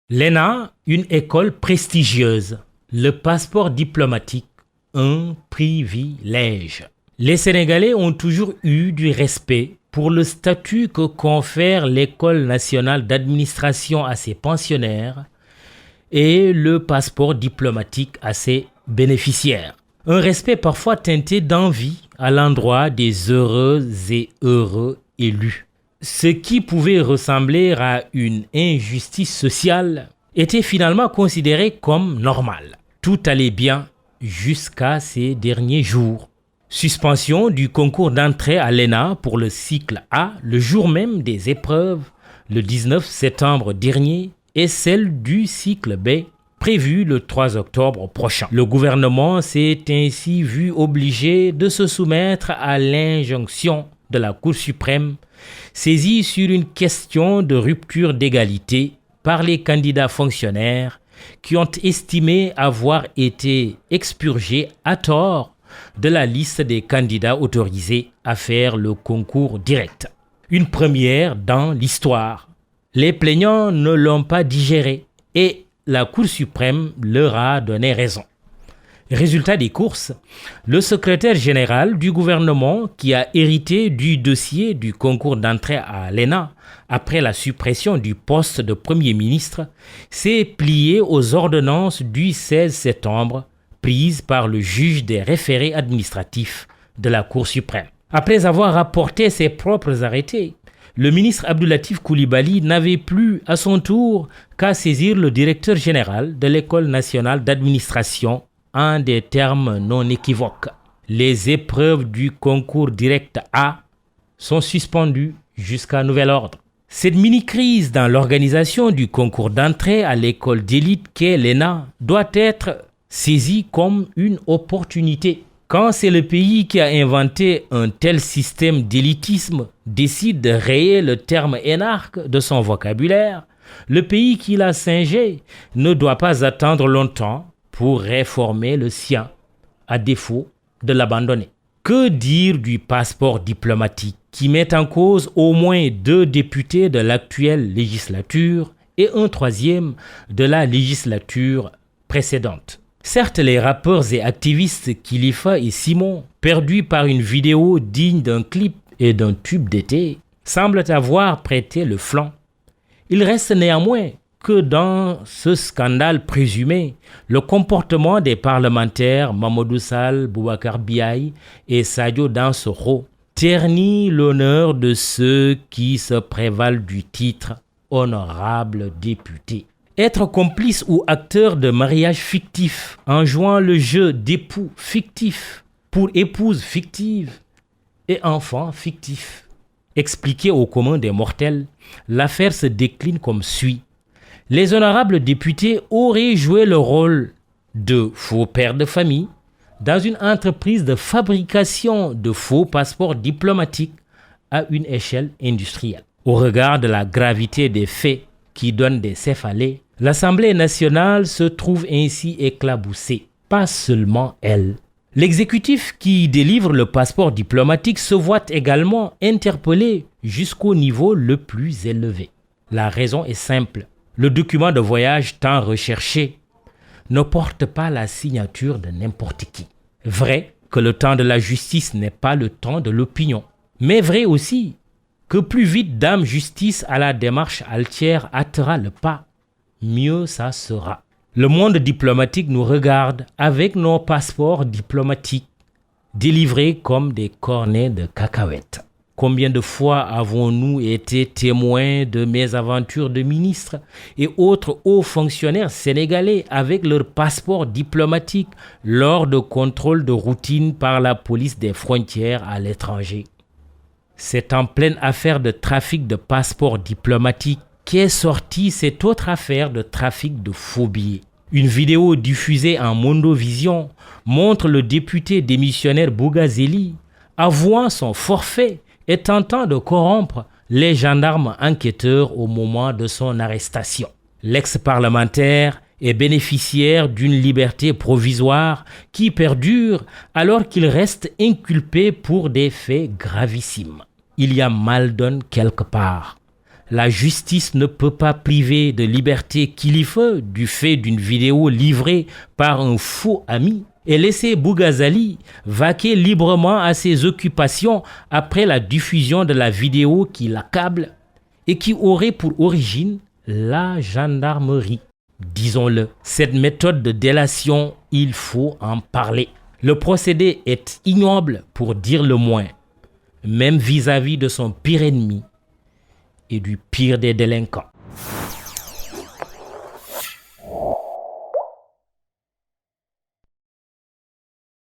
L'ENA, une école prestigieuse. Le passeport diplomatique, un privilège. Les Sénégalais ont toujours eu du respect pour le statut que confère l'École nationale d'administration à ses pensionnaires et le passeport diplomatique à ses bénéficiaires. Un respect parfois teinté d'envie à l'endroit des heureuses et heureux élus. Ce qui pouvait ressembler à une injustice sociale était finalement considéré comme normal. Tout allait bien jusqu'à ces derniers jours. Suspension du concours d'entrée à l'ENA pour le cycle A le jour même des épreuves, le 19 septembre dernier, et celle du cycle B, prévue le 3 octobre prochain. Le gouvernement s'est ainsi vu obligé de se soumettre à l'injonction de la Cour suprême, saisie sur une question de rupture d'égalité par les candidats fonctionnaires qui ont estimé avoir été expurgés à tort de la liste des candidats autorisés à faire le concours direct. Une première dans l'histoire. Les plaignants ne l'ont pas digéré et la Cour suprême leur a donné raison. Résultat des courses, le secrétaire général du gouvernement qui a hérité du dossier du concours d'entrée à l'ENA après la suppression du poste de Premier ministre s'est plié aux ordonnances du 16 septembre prises par le juge des référés administratifs de la Cour suprême. Après avoir apporté ses propres arrêtés, le ministre Abdoulatif Coulibaly n'avait plus à son tour qu'à saisir le directeur général de l'École nationale d'administration en des termes non équivoques. Les épreuves du concours direct A sont suspendues jusqu'à nouvel ordre. Cette mini-crise dans l'organisation du concours d'entrée à l'école d'élite qu'est l'ENA doit être saisie comme une opportunité. Quand c'est le pays qui a inventé un tel système d'élitisme décide de rayer le terme énarque de son vocabulaire, le pays qui l'a singé ne doit pas attendre longtemps pour réformer le sien, à défaut de l'abandonner. Que dire du passeport diplomatique qui met en cause au moins 2 députés de l'actuelle législature et un 3e de la législature précédente? Certes, les rappeurs et activistes Kilifeu et Simon, perdus par une vidéo digne d'un clip et d'un tube d'été, semblent avoir prêté le flanc. Il reste néanmoins que dans ce scandale présumé, le comportement des parlementaires Mamadou Sall, Boubacar Biaye et Sadio Dansokho ternit l'honneur de ceux qui se prévalent du titre honorable député. Être complice ou acteur de mariage fictif en jouant le jeu d'époux fictif pour épouse fictive et enfant fictif. Expliqué au commun des mortels, l'affaire se décline comme suit. Les honorables députés auraient joué le rôle de faux pères de famille dans une entreprise de fabrication de faux passeports diplomatiques à une échelle industrielle. Au regard de la gravité des faits qui donnent des céphalées, l'Assemblée nationale se trouve ainsi éclaboussée. Pas seulement elle. L'exécutif qui délivre le passeport diplomatique se voit également interpellé jusqu'au niveau le plus élevé. La raison est simple. Le document de voyage tant recherché ne porte pas la signature de n'importe qui. Vrai que le temps de la justice n'est pas le temps de l'opinion. Mais vrai aussi que plus vite Dame Justice à la démarche altière hâtera le pas, mieux ça sera. Le monde diplomatique nous regarde avec nos passeports diplomatiques délivrés comme des cornets de cacahuètes. Combien de fois avons-nous été témoins de mésaventures de ministres et autres hauts fonctionnaires sénégalais avec leurs passeports diplomatiques lors de contrôles de routine par la police des frontières à l'étranger? C'est en pleine affaire de trafic de passeports diplomatiques qu'est sortie cette autre affaire de trafic de faux billets. Une vidéo diffusée en Mondovision montre le député démissionnaire Bougazeli avouant son forfait et tentant de corrompre les gendarmes enquêteurs au moment de son arrestation. L'ex-parlementaire est bénéficiaire d'une liberté provisoire qui perdure alors qu'il reste inculpé pour des faits gravissimes. Il y a mal donne quelque part. La justice ne peut pas priver de liberté Kilifeu du fait d'une vidéo livrée par un faux ami et laisser Boughazali vaquer librement à ses occupations après la diffusion de la vidéo qui l'accable et qui aurait pour origine la gendarmerie. Disons-le, cette méthode de délation, il faut en parler. Le procédé est ignoble pour dire le moins, même vis-à-vis de son pire ennemi et du pire des délinquants.